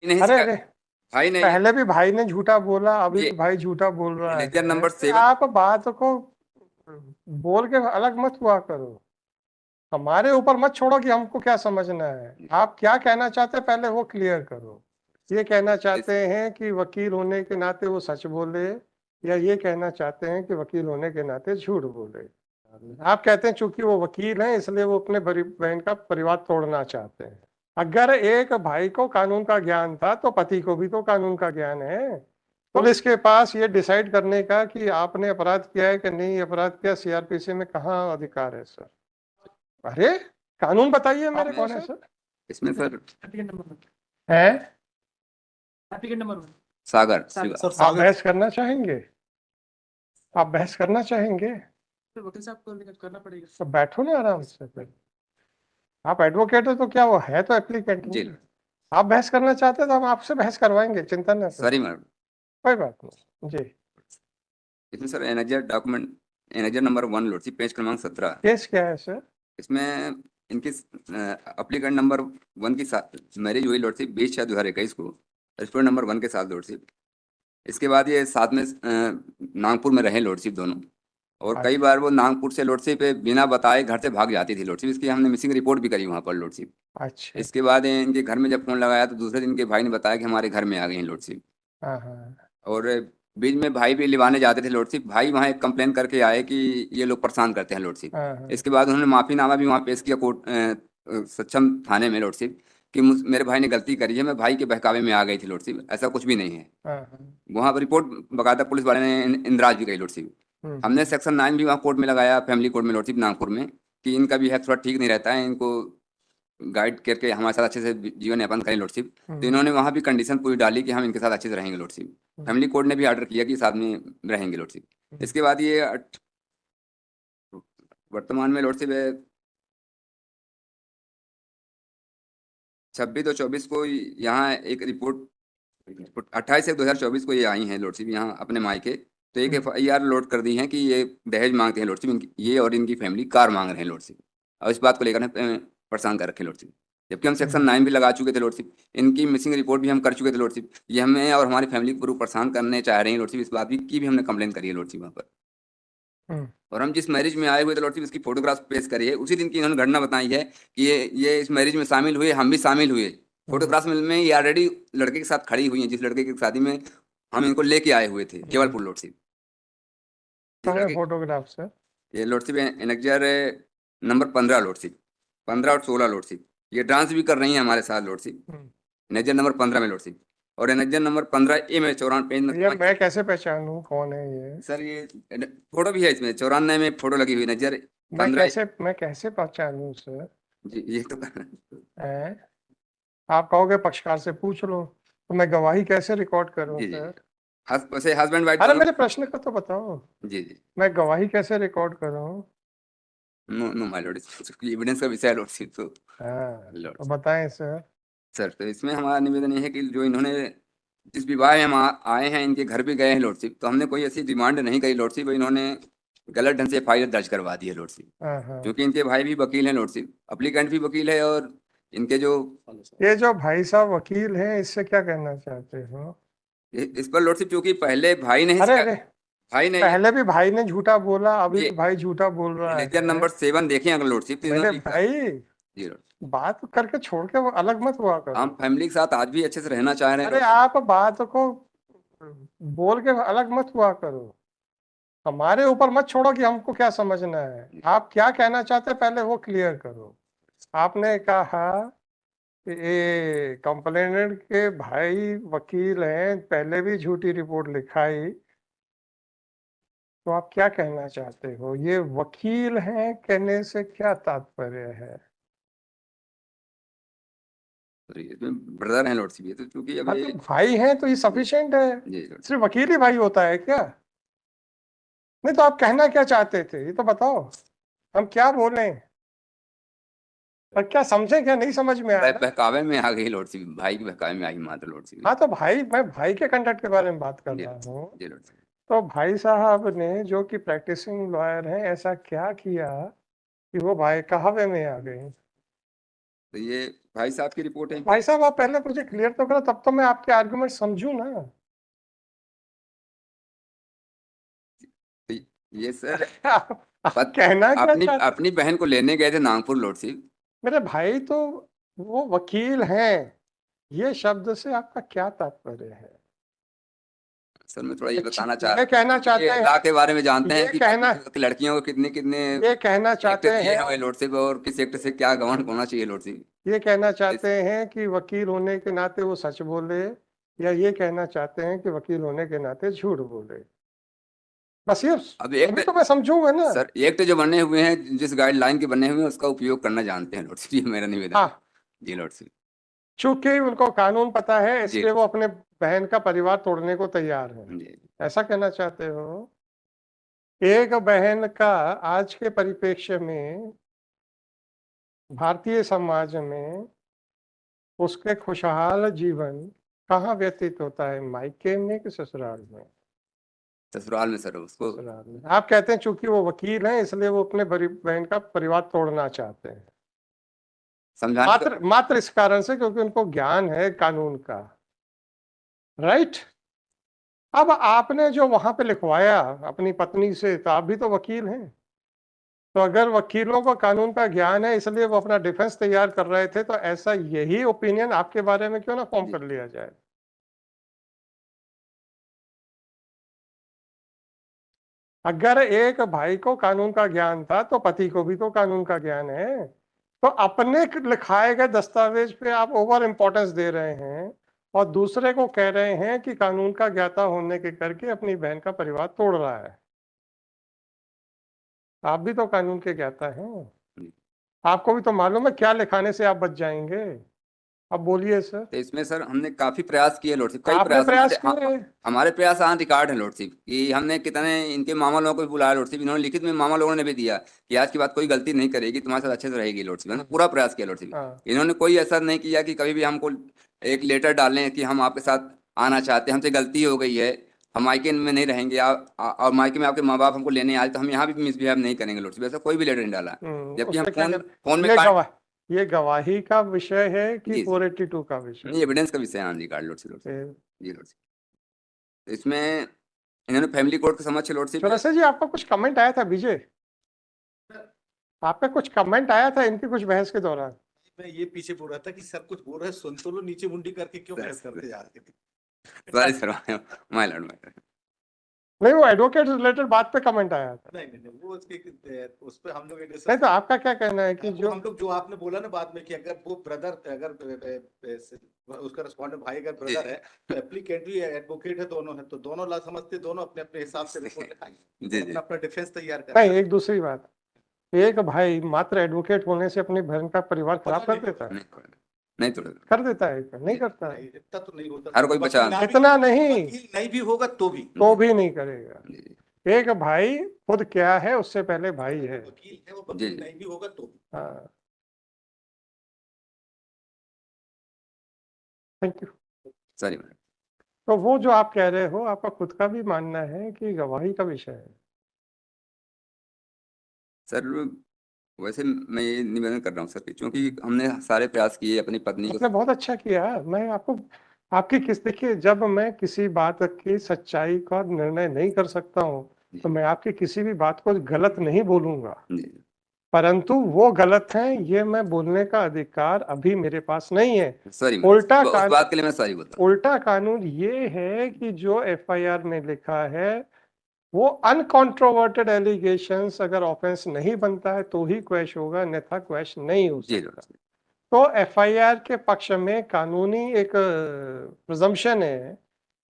नहीं अरे इसका अरे, भाई ने पहले भी भाई ने झूठा बोला, अभी ये भी भाई झूठा बोल रहा है। मैनेजर नंबर अरे 7। आप बात को बोल के अलग मत हुआ करो। हमारे ऊपर मत छोड़ो कि हमको क्या समझना है। आप क्या कहना चाहते हैं पहले वो क्लियर करो। ये कहना चाहते हैं कि वकील होने के नाते वो सच बोले, या ये कहना चाहते हैं कि वकील होने के नाते झूठ बोले? आप कहते हैं चूंकि वो वकील हैं इसलिए वो अपने बहन का परिवार तोड़ना चाहते हैं। अगर एक भाई को कानून का ज्ञान था तो पति को भी तो कानून का ज्ञान है। पुलिस के पास ये डिसाइड करने का कि आपने अपराध किया है कि नहीं अपराध किया, सीआरपीसी में कहाँ अधिकार है सर? अरे कानून बताइए मेरे को आपने सर। इसमें सर एप्लीकेंट नंबर वन। है? Applicant number one. Sagar sir आप बहस करना चाहेंगे? आप बहस करना चाहेंगे तो वकील साहब को करना पड़ेगा। तो बैठो ना आराम से फिर। आप एडवोकेट हो तो क्या वो है तो एप्लीकेंट जी नहीं? आप बहस करना चाहते हैं तो हम आपसे बहस करवाएंगे, चिंता न करो। Sorry madam. कोई बात नहीं जी। इसमें sir NHR document NHR number 1 load page क्रमांक 17। केस क्या है सर? इसमें इनकी अप्लीकेंट नंबर 1 की मैरिज हुई लोडशिप 20/6/2021 को रेस्टोरेंट नंबर 1 के साथ लोडशिप। इसके बाद ये साथ में नागपुर में रहे लोडशिप दोनों। और कई अच्छा बार वो नागपुर से लोडशिप पे बिना बताए घर से भाग जाती थी लोडशिप। इसकी हमने मिसिंग रिपोर्ट भी करी वहाँ पर लोडशिप। अच्छा। इसके बाद इनके घर में जब फोन लगाया तो दूसरे दिन इनके भाई ने बताया कि हमारे घर में आ गई हैं लोडशिप। हाँ हाँ और बीच में भाई भी लिवाने जाते थे लोडशिप। भाई वहाँ एक कंप्लेन करके आए कि ये लोग परेशान करते हैं लोडशिप। हाँ हाँ इसके बाद उन्होंने माफीनामा भी वहाँ पेश किया कोर्ट सक्षम थाने में लोडशिप कि मेरे भाई ने गलती करी है, मैं भाई के बहकावे में आ गई थी लोडशिप, ऐसा कुछ भी नहीं है। हाँ हाँ। वहाँ पर रिपोर्ट बकायदा पुलिस वाले ने इंदिराज भी करी लोडशिप। हमने हम्म। सेक्शन 9 भी वहाँ कोर्ट में लगाया, फैमिली कोर्ट में लोडशिप नागपुर में, कि इनका भी है थोड़ा ठीक नहीं रहता है, इनको गाइड करके हमारे साथ अच्छे से जीवन यापन करें लॉर्डशिप। तो हम्म, इन्होंने वहाँ भी कंडीशन पूरी डाली कि हम इनके साथ अच्छे से रहेंगे लॉर्डशिप। हम्म, फैमिली कोर्ट ने भी ऑर्डर किया कि साथ में रहेंगे लॉर्डशिप। हम्म। इसके बाद ये वर्तमान में लॉर्डशिप है 26/2/24 को यहाँ एक रिपोर्ट 28/1/2024 को ये आई हैं लॉर्डशिप यहाँ अपने मायके। तो एक हम्म। FIR लोड कर दी है कि ये दहेज मांगते हैं लॉर्डशिप, ये और इनकी फैमिली कार मांग रहे हैं लॉर्डशिप। और इस बात को लेकर परेशान कर रखे लॉर्डशिप। जबकि हम सेक्शन 9 भी लगा चुके थे लॉर्डशिप, इनकी मिसिंग रिपोर्ट भी हम कर चुके थे लॉर्डशिप। ये हमें और हमारी फैमिली को पूरा परेशान करने चाह रहे हैं लॉर्डशिप। इस बात की भी हमने कंप्लेन करी है लॉर्डशिप वहाँ पर। हम्म। और हम जिस मैरिज में आए हुए थे लॉर्डशिप इसकी फोटोग्राफ पेश करी है, उसी दिन की इन्होंने घटना बताई है कि ये इस मैरिज में शामिल हुए, हम भी शामिल हुए। हम्म। फोटोग्राफ में ये ऑलरेडी लड़के के साथ खड़ी हुई हैं, जिस लड़के की शादी में हम इनको लेके आए हुए थे केवलपुर लॉर्डशिप। जिस कहाँ है लड़के फोटोग्राफ सर? ये लॉर्डशिप एनेक्जर नंबर 15 लॉर्डशिप, 15 और 16 लॉर्डशिप। ये डांस भी कर रही हैं हमारे साथ लॉर्डशिप। हम्म। एनेक्जर नंबर 15 में लॉर्डशिप। और एनेक्जर नंबर 15A में 94 पेज भैया नंबर। मैं कैसे पहचानूं कौन है ये? सर ये फोटो भी है इसमें, 94 में फोटो लगी हुई नजर। 15। मैं कैसे पहचानूं सर? जी ये तो हैं? आप कहोगे पक्षकार से पूछ लो, तो मैं गवाही कैसे रिकॉर्ड करूं जी जी। सर? वैसे हस्बैंड वाइफ अरे दोनों। मेरे प्रश्न का तो बताओ। जी जी। मैं गवाही कैसे रिकॉर्ड करूं? No no my lord, evidence का विषय है लॉर्डशिप तो। हाँ तो लॉर्ड बताएं सर। सर, तो इसमें हमारा निवेदन ये है कि जो इन्होंने जिस विवाह में हम आए हैं इनके घर भी गए हैं लॉर्डशिप, तो हमने कोई ऐसी डिमांड नहीं करी लॉर्डशिप। इन्होंने गलत ढंग से FIR दर्ज करवा दी है लॉर्डशिप। हाँ हाँ। क्योंकि इनके भाई भी वकील हैं लॉर्डशिप, अप्लीकेंट भी वकील है। और इनके जो ये जो भाई साहब वकील हैं इससे क्या कहना चाहते हो? इस पर लॉर्डशिप, चूंकि पहले भाई ने अरे अरे, भाई ने पहले भी भाई ने झूठा बोला, अभी ये भी भाई झूठा बोल रहा एनेक्जर है। नंबर 7 देखें अगर लॉर्डशिप, तो मेरे इन्होंने भाई जी लॉर्ड, बात करके छोड़ के वो अलग मत हुआ हम करो। फैमिली के साथ आज भी अच्छे से रहना चाह रहे हैं अरे लॉर्डशिप। आप बात को बोल के अलग मत हुआ करो। हमारे ऊपर मत छोड़ो कि हमको क्या समझना है। आप क्या कहना चाहते हैं पहले वो क्लियर करो। आपने कहा कि ये कंप्लेनेंट के भाई वकील हैं, पहले भी झूठी रिपोर्ट लिखाई। तो आप क्या कहना चाहते हो? ये वकील हैं कहने से क्या तात्पर्य है? इसमें ब्रदर हैं लॉर्डशिप, ये तो चूंकि अब हाँ ये तो भाई हैं तो ये जी सफिशिएंट है। जी लॉर्ड। सिर्फ वकील ही भाई होता है क्या? नहीं तो आप कहना क्या चाहते थे ये तो बताओ। हम क्या बोलें और क्या समझे, क्या नहीं समझ में आया? बहकावे में आ गई लॉर्डशिप, भाई के बहकावे में आई मात्र लॉर्डशिप। हाँ तो भाई, मैं भाई के कंडक्ट के बारे में बात कर जी रहा हूँ। जी लॉर्डशिप। तो भाई साहब ने जो कि प्रैक्टिसिंग लॉयर हैं ऐसा क्या किया कि वो भाई कहावे में आ गए? तो ये भाई साहब की रिपोर्ट है। भाई साहब आप पहले मुझे क्लियर तो करो, तब तो मैं आपके आर्गुमेंट समझूं ना। ये सर आप पत, कहना क्या अपनी चाहते? अपनी बहन को लेने गए थे नागपुर लॉर्डशिप। मेरे भाई तो वो वकील हैं, ये शब्द से आपका क्या तात्पर्य है? सर मैं थोड़ा ये अच्छा, बताना चाह ये कहना रहा हूँ चाहते ये हैं, लॉ के बारे में जानते ये हैं कि कहना लड़कियों को कितने कितने ये कहना एक्ट चाहते दिए हैं हैं लॉर्डशिप, और किस एक्ट से क्या गवर्न होना चाहिए लॉर्डशिप। ये कहना चाहते हैं कि वकील होने के नाते वो सच बोले, या ये कहना चाहते हैं कि वकील होने के नाते झूठ बोले? बस ये अब अभी एक्ट तो मैं समझूंगा ना। सर एक्ट जो बने हुए हैं, जिस गाइडलाइन के बने हुए हैं, उसका उपयोग करना जानते हैं लॉर्डशिप, ये मेरा निवेदन है। हाँ, जी लॉर्डशिप। चूंकि उनको कानून पता है जी इसलिए वो अपने बहन का परिवार तोड़ने को तैयार है, जी ऐसा कहना चाहते हो? एक बहन का आज के परिप्रेक्ष्य में भारतीय समाज में उसके खुशहाल जीवन कहाँ व्यतीत होता है, मायके में कि ससुराल में? ससुराल में सर उसको ससुराल में। आप कहते हैं चूंकि वो वकील हैं इसलिए वो अपने बहन का परिवार तोड़ना चाहते हैं, समझाने मात्र मात्र इस कारण से क्योंकि उनको ज्ञान है कानून का, राइट? अब आपने जो वहां पे लिखवाया अपनी पत्नी से, तो आप भी तो वकील हैं, तो अगर वकीलों को कानून का ज्ञान है इसलिए वो अपना डिफेंस तैयार कर रहे थे, तो ऐसा यही ओपिनियन आपके बारे में क्यों ना फॉर्म कर लिया जाए? अगर एक भाई को कानून का ज्ञान था तो पति को भी तो कानून का ज्ञान है, तो अपने लिखाए गए दस्तावेज पे आप ओवर इंपॉर्टेंस दे रहे हैं और दूसरे को कह रहे हैं कि कानून का ज्ञाता होने के करके अपनी बहन का परिवार तोड़ रहा है। आप भी तो कानून के ज्ञाता हैं, आपको भी तो मालूम है क्या लिखाने से आप बच जाएंगे। अब बोलिए सर। तो इसमें सर हमने काफी प्रयास किए लॉर्डशिप, कई आपने प्रयास प्रयास हमारे किए, हमारे प्रयास ऑन रिकॉर्ड है लॉर्डशिप, कि हमने कितने इनके मामा लोगों को भी बुलाया लॉर्डशिप, इन्होंने लिखित में मामा लोगों ने भी दिया कि आज की बात कोई गलती नहीं करेगी, तुम्हारे साथ अच्छे से रहेगी लॉर्डशिप। हमने पूरा प्रयास किया लॉर्डशिप। हाँ, इन्होंने कोई ऐसा नहीं किया कि कभी भी हमको एक लेटर डालें कि हम आपके साथ आना चाहते हैं, हमसे गलती हो गई है, हम मायके में नहीं रहेंगे, और मायके में आपके माँ बाप हमको लेने आए तो हम यहाँ भी मिसबिहेव नहीं करेंगे लॉर्डशिप, ऐसा कोई भी लेटर नहीं डाला। जबकि हम उससे क्या फोन कर, फोन में ये गवाही का विषय है कि जी 482 का विषय? नहीं, एविडेंस का विषय ऑन रिकॉर्ड लॉर्डशिप। फिर जी लॉर्डशिप। इसमें इन्होंने फैमिली कोर्ट के समक्ष लॉर्डशिप चौरसिया जी आपका कुछ कमेंट आया था विजय, आपका कुछ कमेंट आया था इनकी कुछ बहस के दौरान? मैं ये पीछे बोल रहा था कि सर कुछ बोल रहे हैं, सुन तो लो, नीचे मुंडी करके क्यों बहस करते जा रहे थे? Sorry sir, my Lord my नहीं, वो एडवोकेट रिलेटेड बात पे कमेंट आया था। नहीं, वो उस पे हम लोग नहीं तो आपका क्या कहना है कि जो हम लोग जो आपने बोला ना बाद में कि अगर वो ब्रदर, अगर उसका रिस्पॉन्डेंट भाई अगर ब्रदर है तो एप्लीकेंट भी एडवोकेट है, दोनों है, तो दोनों ला समझते, दोनों अपने अपने हिसाब से रिपोर्ट लिखाएंगे, जी जी अपना अपना डिफेंस तैयार नहीं, करेंगे। एक दूसरी बात, एक भाई मात्र एडवोकेट होने से अपनी बहन का परिवार खराब कर देता है? नहीं तोड़ा कर देता है क्या? नहीं करता है? इतना तो नहीं होता, हर कोई बचा इतना नहीं, वकील नहीं भी होगा तो भी नहीं करेगा। जी एक भाई खुद क्या है उससे पहले भाई है। वकील है, वो वकील नहीं भी होगा तो भी। हाँ, थैंक यू। सॉरी। तो वो जो आप कह रहे हो आपका खुद का भी मानना है कि गवाही का विषय है? सर वैसे मैं ये निवेदन कर रहा हूँ सर कि क्योंकि हमने सारे प्रयास किए अपनी पत्नी आपने को। बहुत अच्छा किया। मैं आपको आपकी किस, देखिए जब मैं किसी बात की सच्चाई का निर्णय नहीं कर सकता हूँ तो मैं आपकी किसी भी बात को गलत नहीं बोलूंगा, जी परंतु वो गलत है ये मैं बोलने का अधिकार अभी मेरे पास नहीं है। सॉरी, उल्टा उस कानून, बात के लिए मैं सॉरी बोलता हूँ। उल्टा कानून ये है कि जो एफआईआर में लिखा है वो अनकॉन्ट्रोवर्टेड एलिगेशंस अगर ऑफेंस नहीं बनता है तो ही क्वैश होगा, अन्यथा क्वैश नहीं हो जी सकता। तो एफआईआर के पक्ष में कानूनी एक प्रिजम्पशन है,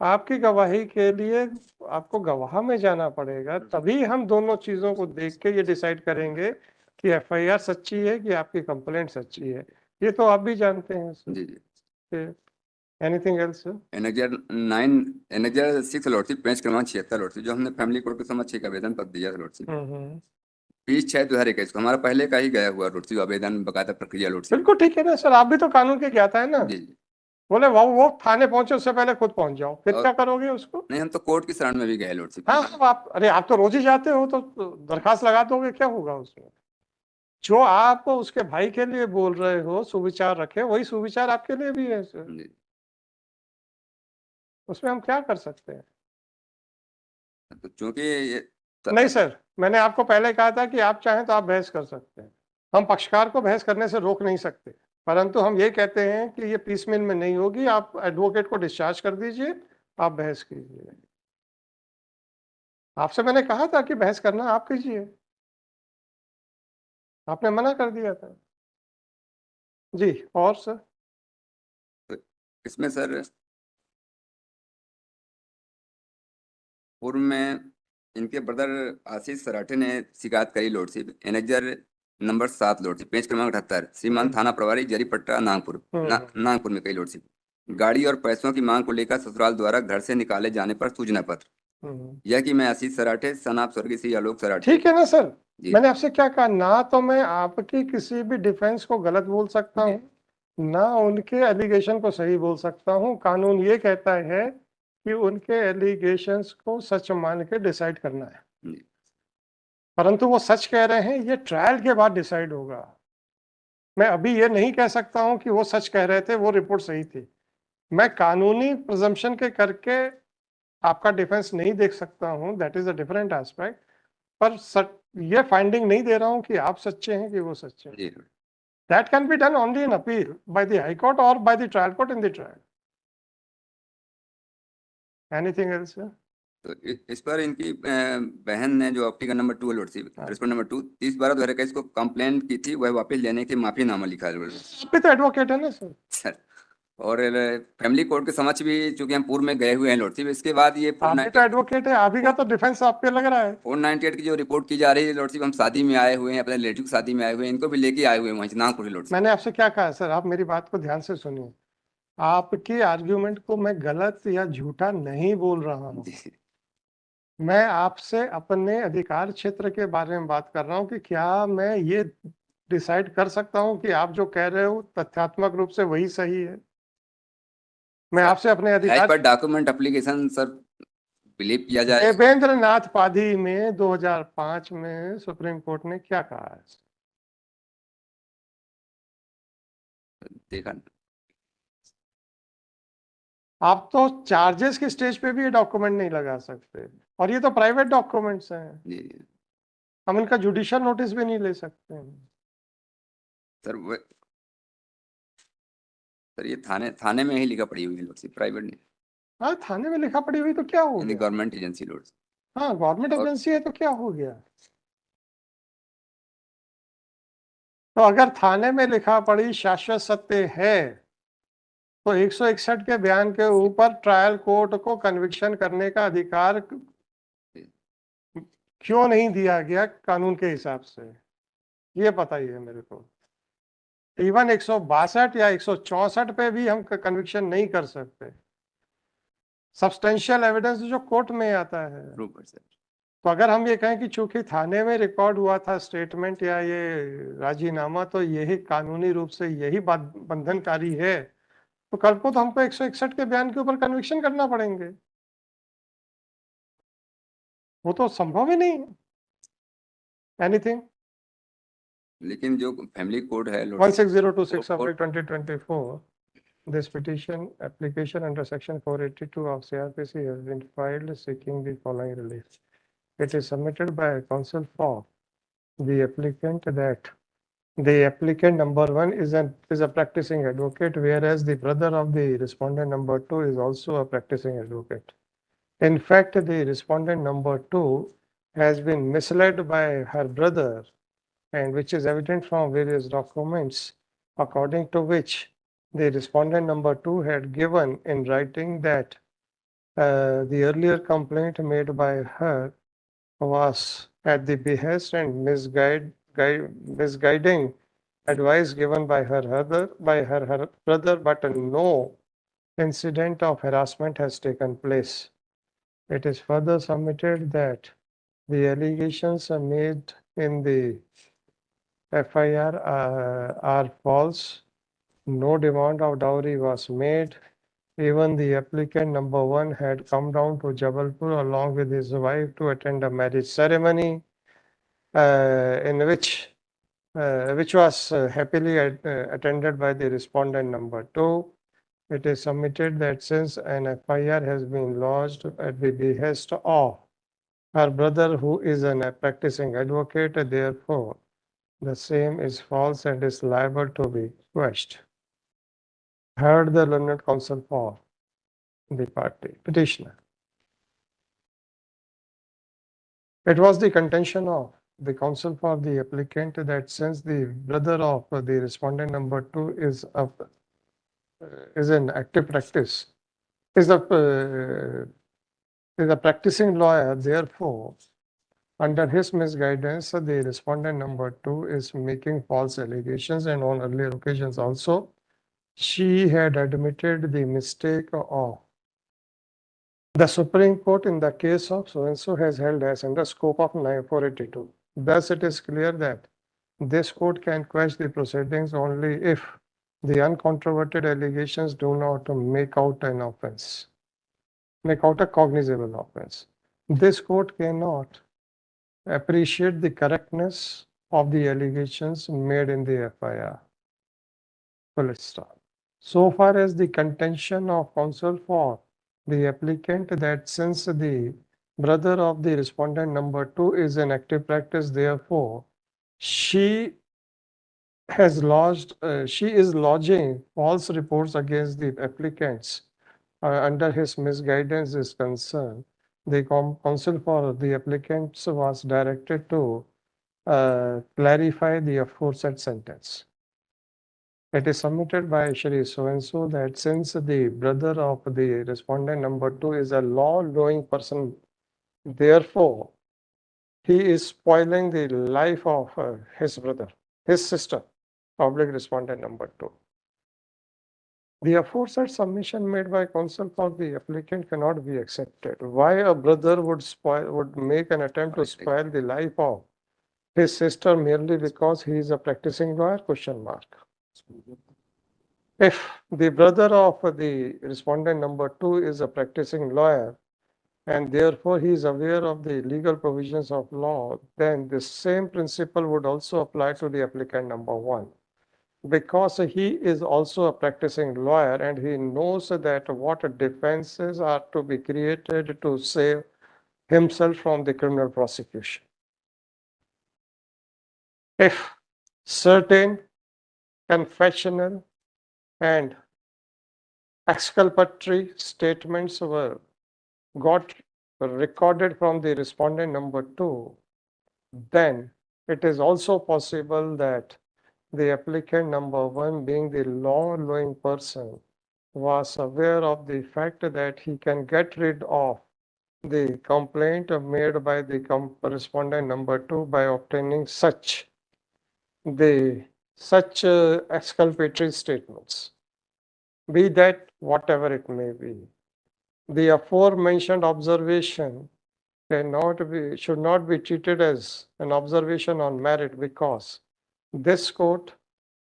आपकी गवाही के लिए आपको गवाह में जाना पड़ेगा, तभी हम दोनों चीजों को देख के ये डिसाइड करेंगे कि एफआईआर सच्ची है कि आपकी कंप्लेंट सच्ची है। ये तो आप भी जानते हैं जी जी। Sir. Anything else sir? Annexure 9 annexure 6 lordship, page क्रमांक 76 लॉर्डशिप, जो हमने फैमिली कोर्ट के समक्ष एक आवेदन पत्र दिया था लॉर्डशिप, 20/6/2021 को, हमारा पहले का ही गया हुआ लॉर्डशिप आवेदन, बकायदा प्रक्रिया लॉर्डशिप। बिल्कुल ठीक है ना सर, आप भी तो कानून के ज्ञाता है ना। जी जी। बोले वो थाने पहुंचे उससे पहले खुद पहुंच जाओ, फिर और- क्या करोगे उसको? नहीं, हम तो कोर्ट की शरण में भी गए लॉर्डशिप। हाँ, आप अरे आप तो रोज ही जाते हो तो दरखास्त लगा दोगे, क्या होगा उसमें? जो आप उसके भाई के लिए बोल रहे हो, सुविचार रखे, वही सुविचार आपके लिए भी है सर। जी। उसमें हम क्या कर सकते हैं? तो चूंकि ये नहीं सर, मैंने आपको पहले कहा था कि आप चाहें तो आप बहस कर सकते हैं, हम पक्षकार को बहस करने से रोक नहीं सकते, परंतु हम ये कहते हैं कि ये पीसमेल में नहीं होगी, आप एडवोकेट को डिस्चार्ज कर दीजिए, आप बहस कीजिए। आपसे मैंने कहा था कि बहस करना आप कीजिए, आपने मना कर दिया था। जी, और सर? इसमें सर पूर्व में इनके ब्रदर आशीष सराठे ने शिकायत करी lordship annexure number 7 lordship page क्रमांक 78 श्रीमान थाना प्रभारी जरीपट्टा नागपुर नागपुर में कई लॉर्डशिप गाड़ी और पैसों की मांग को लेकर ससुराल द्वारा घर से निकाले जाने पर सूचना पत्र यह कि मैं आशीष सराठे सनाप स्वर्गीय श्री आलोक सराठे। ठीक है ना सर, जी। मैंने आपसे क्या कहा, ना तो मैं आपकी किसी भी डिफेंस को गलत बोल सकता हूँ, ना उनके एलिगेशन को सही बोल सकता हूँ। कानून ये कहता है कि उनके एलिगेशंस को सच मान के डिसाइड करना है, जी। परंतु वो सच कह रहे हैं, ये ट्रायल के बाद डिसाइड होगा। मैं अभी ये नहीं कह सकता हूँ कि वो सच कह रहे थे, वो रिपोर्ट सही थी। मैं कानूनी प्रिजम्पशन के करके आपका डिफेंस नहीं देख सकता हूँ, that is a different aspect, पर ये फाइंडिंग नहीं दे रहा हूँ कि आप सच्चे हैं कि वो सच्चे हैं। जी। That can be done only in appeal by the High Court or by the trial court in the trial. Anything else, sir? तो इस पर इनकी बहन ने जो applicant number 2 lordship respond number 2 30/12/2021 को कंप्लेंट की थी, वह वापस लेने के माफीनामा लिखा है आप भी तो एडवोकेट है ना सर? सर। और फैमिली कोर्ट के समक्ष भी चूंकि हम पूर्व में गए हुए हैं लॉर्डशिप, इसके बाद ये आप भी तो एडवोकेट है, आप ही का तो डिफेंस आप पे लग रहा है। 498 की जो रिपोर्ट की जा रही है लॉर्डशिप, हम शादी में आए हुए हैं, अपने रिलेटिव की शादी में आए हुए हैं, इनको भी लेके आए हुए हैं वहीं नागपुर लॉर्डशिप। मैंने आपसे क्या कहा सर, आप मेरी बात को ध्यान से सुनिए, आपकी आर्ग्यूमेंट को मैं गलत या झूठा नहीं बोल रहा हूँ, मैं आपसे अपने अधिकार क्षेत्र के बारे में बात कर रहा हूँ कि क्या मैं ये डिसाइड कर सकता हूँ कि आप जो कह रहे हो तथ्यात्मक रूप से वही सही है। मैं आपसे अपने एज अधिकार पर डॉक्यूमेंट एप्लीकेशन सर बिलीव किया जाए। देवेंद्र नाथ पाधी में 2005 में सुप्रीम कोर्ट ने क्या कहा है? देखा आप तो चार्जेस के स्टेज पे भी ये डॉक्यूमेंट नहीं लगा सकते, और ये तो प्राइवेट डॉक्यूमेंट्स हैं, जी हम इनका जुडिशियल नोटिस भी नहीं ले सकते हैं। सर। सर ये थाने में ही लिखा पड़ी हुई है लॉर्डशिप, प्राइवेट नहीं, हाँ, थाने में लिखा पड़ी हुई तो क्या हो गया? Government agency lordship. हाँ, गवर्नमेंट और- एजेंसी है तो क्या हो गया? तो अगर थाने में लिखा पड़ी शाश्वत सत्य है तो 161 के बयान के ऊपर ट्रायल कोर्ट को कन्विक्शन करने का अधिकार क्यों नहीं दिया गया कानून के हिसाब से, ये बताइए मेरे को। इवन 162 या 164 पे भी हम कन्विक्शन नहीं कर सकते, सब्सटेंशियल एविडेंस जो कोर्ट में आता है। तो अगर हम ये कहें कि चूंकि थाने में रिकॉर्ड हुआ था स्टेटमेंट या ये राजीनामा, तो यही कानूनी रूप से यही बंधनकारी है, तो कल को तो हमको 161 के बयान के ऊपर कन्विक्शन करना पड़ेंगे, वो तो संभव ही नहीं है। एनीथिंग? लेकिन जो फैमिली कोड है 16026 of 2024, this petition application under section 482 of CRPC has been filed seeking the following relief. It is submitted by counsel for the applicant that the applicant number 1 is a practicing advocate, whereas the brother of the respondent number 2 is also a practicing advocate. In fact, the respondent number 2 has been misled by her brother, and which is evident from various documents, according to which the respondent number 2 had given in writing that the earlier complaint made by her was at the behest and misguiding advice given by her brother, but no incident of harassment has taken place. It is further submitted that the allegations made in the FIR are false. No demand of dowry was made. Even the applicant number 1 had come down to Jabalpur along with his wife to attend a marriage ceremony in which which was happily attended by the respondent number 2. It is submitted that since an FIR has been lodged at the behest of her brother, who is a practicing advocate, therefore the same is false and is liable to be quashed. Heard the learned counsel for the party petitioner. It was the contention of the counsel for the applicant that since the brother of the respondent number 2 is in active practice, is a practicing lawyer, therefore, under his misguidance, the respondent number 2 is making false allegations, and on earlier occasions also, she had admitted the mistake of the Supreme Court in the case of so-and-so has held as under scope of 9482. Thus, it is clear that this court can quash the proceedings only if the uncontroverted allegations do not make out an offense, make out a cognizable offense. This court cannot appreciate the correctness of the allegations made in the FIR. Full stop. So far as the contention of counsel for the applicant that since the brother of the respondent number 2 is in active practice, therefore she is lodging false reports against the applicants under his misguidance is concerned. The counsel for the applicants was directed to clarify the aforesaid sentence. It is submitted by Shri so-and-so that since the brother of the respondent number 2 is a law-knowing person, therefore, he is spoiling the life of his brother, his sister, public respondent number 2. The aforesaid submission made by counsel for the applicant cannot be accepted. Why a brother would make an attempt to spoil the life of his sister merely because he is a practicing lawyer? Question mark. If the brother of the respondent number 2 is a practicing lawyer and therefore he is aware of the legal provisions of law, then the same principle would also apply to the applicant number 1. Because he is also a practicing lawyer and he knows that what defenses are to be created to save himself from the criminal prosecution. If certain confessional and exculpatory statements got recorded from the respondent number 2, then it is also possible that the applicant number 1, being the law-knowing person, was aware of the fact that he can get rid of the complaint made by the respondent number 2 by obtaining such exculpatory statements, be that whatever it may be. The aforementioned observation should not be treated as an observation on merit, because this court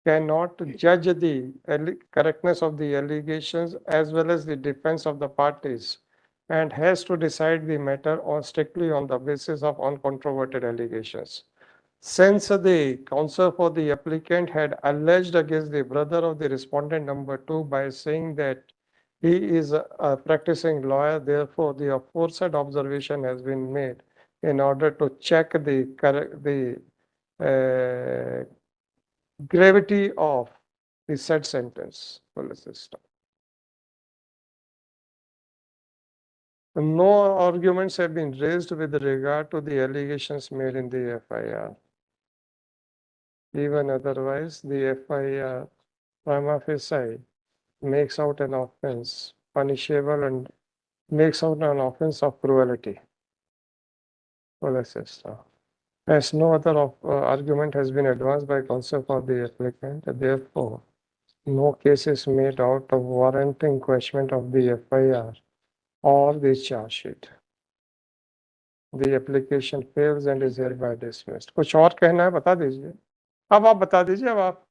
cannot judge the correctness of the allegations as well as the defense of the parties, and has to decide the matter strictly on the basis of uncontroverted allegations. Since the counsel for the applicant had alleged against the brother of the respondent number 2 by saying that he is a practicing lawyer, therefore the aforesaid observation has been made in order to check the gravity of the said sentence. No arguments have been raised with regard to the allegations made in the FIR. Even otherwise, the FIR prima facie makes out an offense punishable and makes out an offense of cruelty. As no other argument has been advanced by counsel for the applicant, therefore, no case is made out of warranting quashment of the FIR or the charge sheet. The application fails and is hereby dismissed. कुछ और कहना है बता दीजिए. अब आप बता दीजिए, अब आप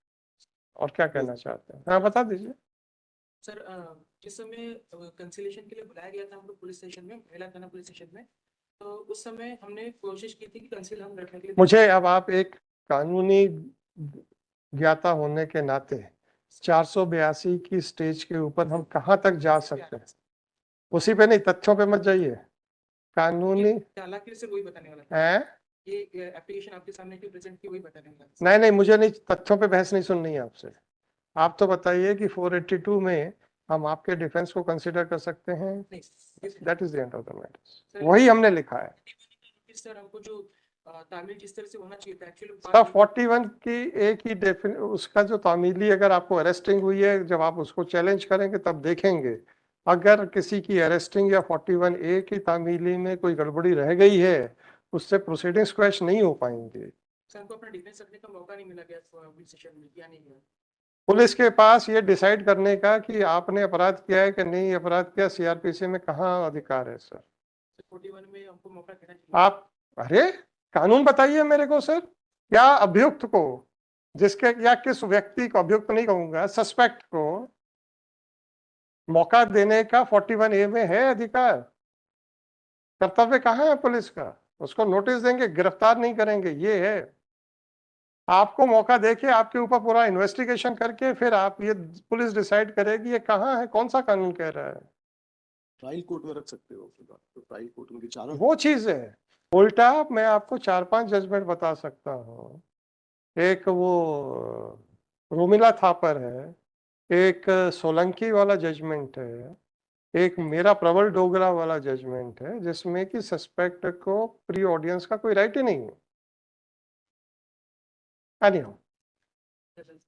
और क्या कहना चाहते हैं? हाँ, बता दीजिए. सर जिस समय कंसिलेशन के लिए बुलाया गया था हमको पुलिस स्टेशन में, महिला थाना पुलिस स्टेशन में, तो उस समय हमने कोशिश की थी कि कंसिल हम रखने के लिए. मुझे अब आप एक कानूनी ज्ञाता होने के नाते 482 की स्टेज के ऊपर हम कहाँ तक जा सकते हैं? उसी पे नहीं, तथ्यों पे मत जाइए। कानूनी हालांकि सिर्फ वही बताने वाला था। है, ये एप्लीकेशन आपके सामने क्यों प्रेजेंट की वही बताने वाला था। नहीं नहीं, मुझे नहीं, तथ्यों पे बहस नहीं सुननी है आपसे। आप तो बताइए कि 482 में हम आपके डिफेंस को कंसिडर कर सकते हैं। नहीं, that is the end of the matter. Sir, वही हमने लिखा है। सर हमको जो तामील जिस तरह से होना चाहिए था एक्चुअली सब 41 की एक ही उसका जो तामीली, अगर आपको अरेस्टिंग हुई है, जब आप उसको चैलेंज करेंगे तब देखेंगे। अगर किसी की अरेस्टिंग या 41A की तामीली में कोई गड़बड़ी रह गई है, उससे प्रोसीडिंग्स क्वैश नहीं हो पाएंगे। सर हमको अपना डिफेंस रखने का मौका नहीं मिला गया पुलिस स्टेशन में, या नहीं मिला। पुलिस के पास ये डिसाइड करने का कि आपने अपराध किया है कि नहीं अपराध किया, सीआरपीसी में कहाँ अधिकार है सर? 41 में हमको मौका देना चाहिए। आप, अरे कानून बताइए मेरे को सर। क्या अभियुक्त को, जिसके या किस व्यक्ति को, अभियुक्त नहीं कहूंगा, सस्पेक्ट को मौका देने का 41A में है अधिकार? कर्तव्य कहाँ है पुलिस का? उसको नोटिस देंगे, गिरफ्तार नहीं करेंगे, ये है। आपको मौका देके आपके ऊपर पूरा इन्वेस्टिगेशन करके फिर आप ये पुलिस डिसाइड करेगी ये कहाँ है, कौन सा कानून कह रहा है। ट्रायल कोर्ट में रख सकते हो तो ट्रायल कोर्ट में विचारण वो चीज है। उल्टा मैं आपको 4-5 जजमेंट बता सकता हूँ। एक वो रोमिला थापर है, एक सोलंकी वाला जजमेंट है, एक मेरा प्रबल डोगरा वाला जजमेंट है, जिसमें कि सस्पेक्ट को प्री ऑडियंस का कोई राइट ही नहीं है। Anyhow,